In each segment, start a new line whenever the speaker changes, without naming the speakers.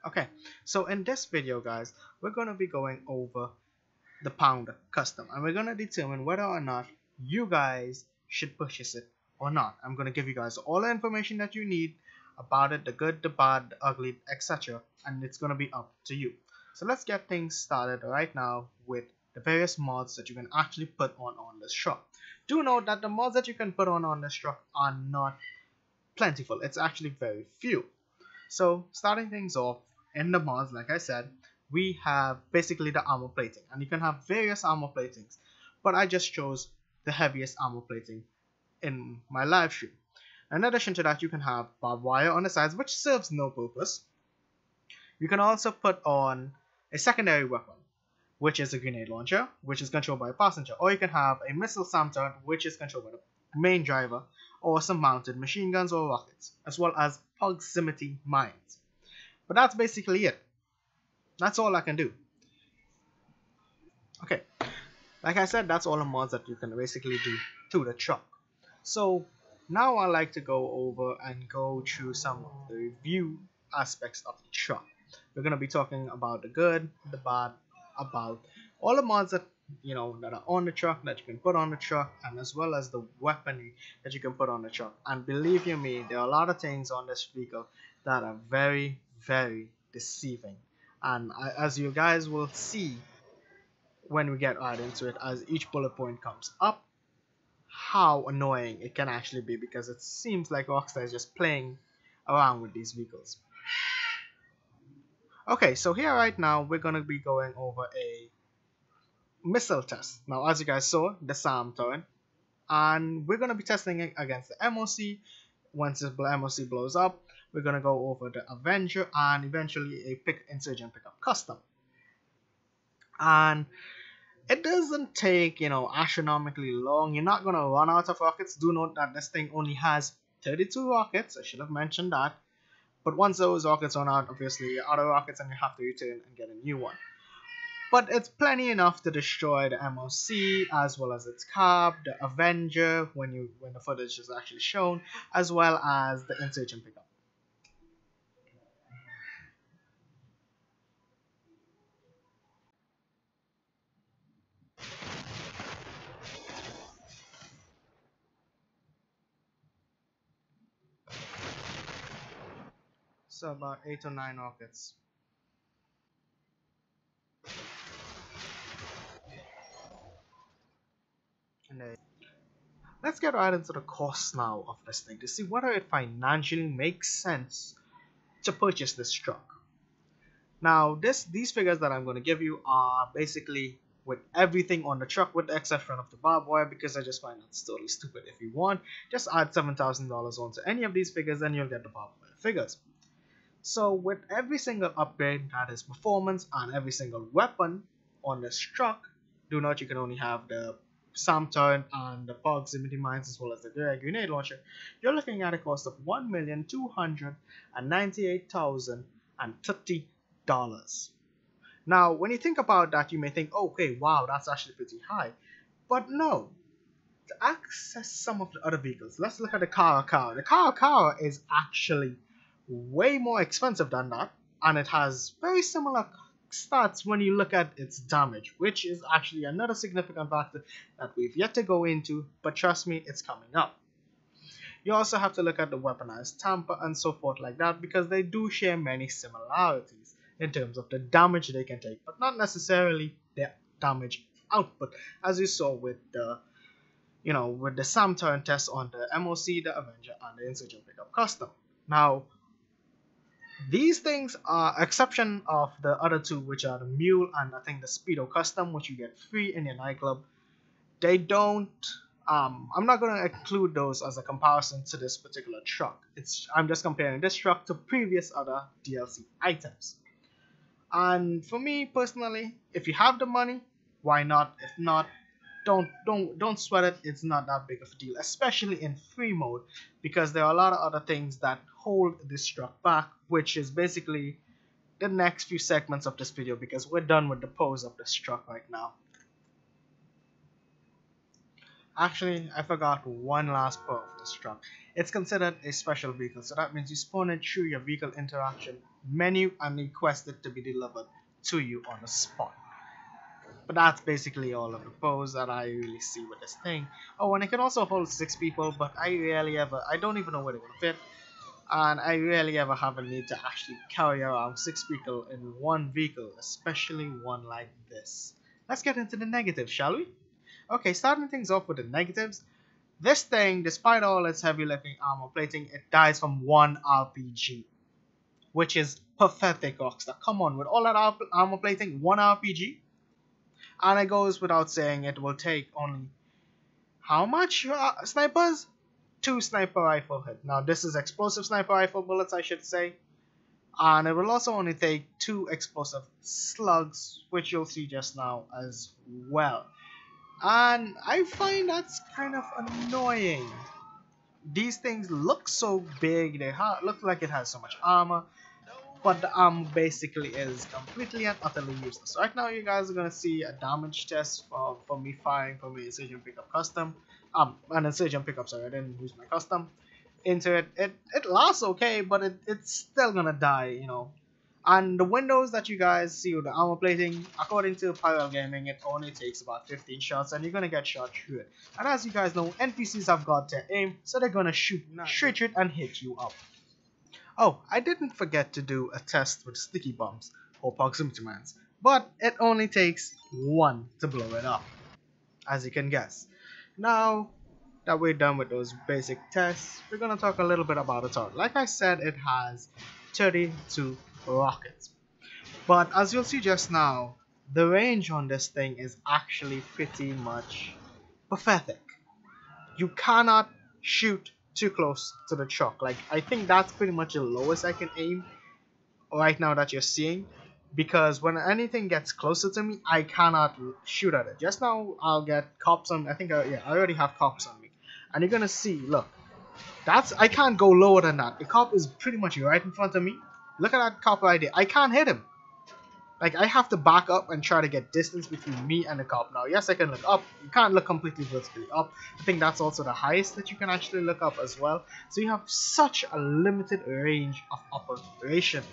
Okay, so in this video guys, we're going to be going over the pound custom, and we're going to determine whether or not you guys should purchase it or not. I'm going to give you guys all the information that you need about it, the good, the bad, the ugly, etc., and it's going to be up to you. So let's get things started right now with the various mods that you can actually put on this truck. Do note that the mods that you can put on this truck are not plentiful. It's actually very few. So starting things off, in the mods, like I said, we have basically the armor plating, and you can have various armor platings, but I just chose the heaviest armor plating in my live stream. In addition to that, you can have barbed wire on the sides, which serves no purpose. You can also put on a secondary weapon, which is a grenade launcher, which is controlled by a passenger, or you can have a missile SAM turret, which is controlled by the main driver, or some mounted machine guns or rockets, as well as proximity mines. But that's basically it. That's all I can do. Okay, like I said, that's all the mods that you can basically do to the truck. So now I like to go over and go through some of the review aspects of the truck. We're going to be talking about the good, the bad, about all the mods that that are on the truck, that you can put on the truck, and as well as the weaponry that you can put on the truck. And believe you me, there are a lot of things on this vehicle that are very deceiving, and as you guys will see when we get right into it, as each bullet point comes up, how annoying it can actually be, because it seems like Rockstar is just playing around with these vehicles. Okay, so here right now we're gonna be going over a missile test. Now, as you guys saw, the SAM turret, and we're gonna be testing it against the MOC. Once the MOC blows up, we're gonna go over the Avenger and eventually a Insurgent pickup custom. And it doesn't take astronomically long. You're not gonna run out of rockets. Do note that this thing only has 32 rockets. I should have mentioned that. But once those rockets run out, obviously you're out of rockets and you have to return and get a new one. But it's plenty enough to destroy the MOC, as well as its cab, the Avenger when the footage is actually shown, as well as the Insurgent pickup. So about 8 or 9 rockets. And let's get right into the cost now of this thing to see whether it financially makes sense to purchase this truck. Now, these figures that I'm going to give you are basically with everything on the truck, with the exception of the barbed wire, because I just find that's totally stupid. If you want, just add $7,000 onto any of these figures, and you'll get the barbed wire figures. So with every single upgrade, that is performance, and every single weapon on this truck, do note you can only have the SAM turret and the proximity mines, as well as the grenade launcher. You're looking at a cost of $1,298,030. Now, when you think about that, you may think, okay, wow, that's actually pretty high. But no, to access some of the other vehicles, let's look at the Kara. The Kara is actually way more expensive than that, and it has very similar stats when you look at its damage, which is actually another significant factor that we've yet to go into, but trust me, it's coming up. You also have to look at the weaponized tamper and so forth like that, because they do share many similarities in terms of the damage they can take, but not necessarily their damage output, as you saw with the with the SAM turret test on the MOC, the Avenger, and the Insurgent pickup custom. Now, these things are exception of the other two, which are the Mule and I think the Speedo custom, which you get free in your nightclub. They don't I'm not going to include those as a comparison to this particular truck. I'm just comparing this truck to previous other DLC items. And for me personally, if you have the money, why not? If not, don't sweat it. It's not that big of a deal, especially in Freemode, because there are a lot of other things that hold this truck back, which is basically the next few segments of this video, because we're done with the pose of this truck right now. Actually, I forgot one last part of this truck. It's considered a special vehicle, so that means you spawn it through your vehicle interaction menu and request it to be delivered to you on the spot. But that's basically all of the pros that I really see with this thing. Oh, and it can also hold 6 people, but I don't even know where they're gonna fit, and I rarely ever have a need to actually carry around 6 people in one vehicle, especially one like this. Let's get into the negatives, shall we? Okay, starting things off with the negatives. This thing, despite all its heavy lifting armor plating, it dies from 1 RPG, which is pathetic, Rockstar. Come on, with all that armor plating, 1 RPG? And it goes without saying it will take only how much snipers? 2 sniper rifle hit. Now this is explosive sniper rifle bullets, I should say. And it will also only take 2 explosive slugs, which you'll see just now as well. And I find that's kind of annoying. These things look so big, they look like it has so much armor, but the armor basically is completely and utterly useless. Right now you guys are going to see a damage test for me firing from a Incision Pickup Custom. An Incision Pickup, sorry, I didn't use my custom into it. It lasts okay, but it's still going to die, you know. And the windows that you guys see with the armor plating, according to Pyro Gaming, it only takes about 15 shots and you're going to get shot through it. And as you guys know, NPCs have got their aim, so they're going to shoot straight through it and hit you up. Oh, I didn't forget to do a test with sticky bombs or proximity mines, but it only takes 1 to blow it up, as you can guess. Now that we're done with those basic tests, we're going to talk a little bit about the turret. Like I said, it has 32 rockets, but as you'll see just now, the range on this thing is actually pretty much pathetic. You cannot shoot too close to the truck. Like, I think that's pretty much the lowest I can aim right now that you're seeing, because when anything gets closer to me, I cannot shoot at it. Just now I'll get cops on. I think I already have cops on me, and you're gonna see, look, I can't go lower than that. The cop is pretty much right in front of me. Look at that cop right there. I can't hit him. Like, I have to back up and try to get distance between me and the cop. Now, yes, I can look up. You can't look completely vertically up. I think that's also the highest that you can actually look up as well. So you have such a limited range of operation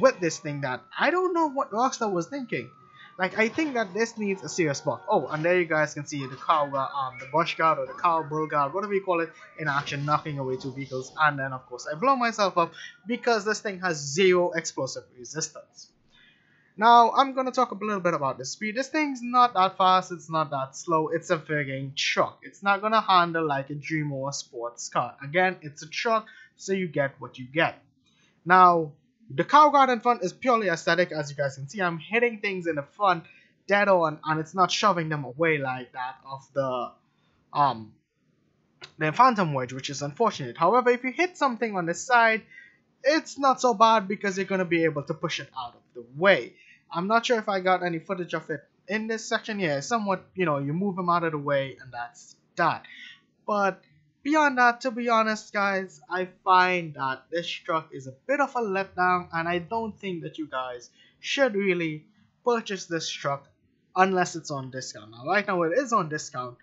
with this thing that I don't know what Rockstar was thinking. Like, I think that this needs a serious buff. Oh, and there you guys can see the car, the bush guard or the car bull guard, whatever you call it, in action, knocking away 2 vehicles. And then, of course, I blow myself up because this thing has 0 explosive resistance. Now, I'm going to talk a little bit about the speed. This thing's not that fast, it's not that slow, it's a frigging truck. It's not going to handle like a dream or a sports car. Again, it's a truck, so you get what you get. Now, the cow guard in front is purely aesthetic. As you guys can see, I'm hitting things in the front dead on, and it's not shoving them away like that of the Phantom Wedge, which is unfortunate. However, if you hit something on the side, it's not so bad because you're going to be able to push it out of the way. I'm not sure if I got any footage of it in this section here. Somewhat, you know, you move them out of the way and that's that. But beyond that, to be honest, guys, I find that this truck is a bit of a letdown, and I don't think that you guys should really purchase this truck unless it's on discount. Now, right now it is on discount,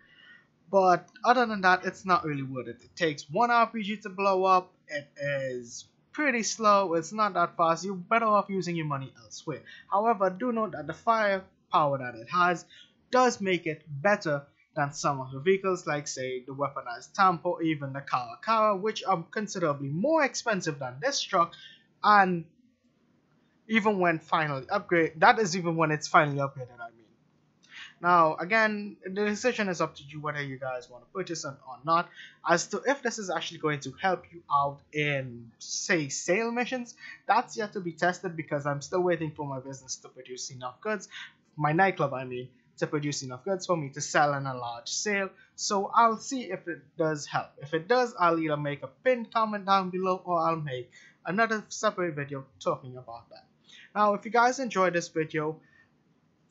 but other than that, it's not really worth it. It takes 1 RPG to blow up. It is pretty slow, it's not that fast. You're better off using your money elsewhere. However, do note that the firepower that it has does make it better than some of the vehicles, like say the weaponized Tampa or even the Kara, which are considerably more expensive than this truck. And even when finally upgraded, that is even when it's finally upgraded, I mean. Now, again, the decision is up to you whether you guys want to purchase it or not. As to if this is actually going to help you out in, say, sale missions, that's yet to be tested because I'm still waiting for my business to produce enough goods, my nightclub, I mean, to produce enough goods for me to sell in a large sale. So I'll see if it does help. If it does, I'll either make a pinned comment down below or I'll make another separate video talking about that. Now, if you guys enjoyed this video,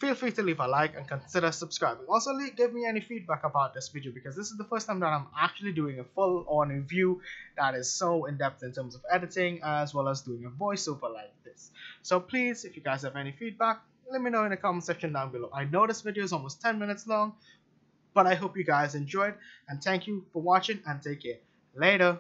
feel free to leave a like and consider subscribing. Also, give me any feedback about this video because this is the first time that I'm actually doing a full-on review that is so in-depth in terms of editing as well as doing a voiceover like this. So please, if you guys have any feedback, let me know in the comment section down below. I know this video is almost 10 minutes long, but I hope you guys enjoyed, and thank you for watching and take care. Later.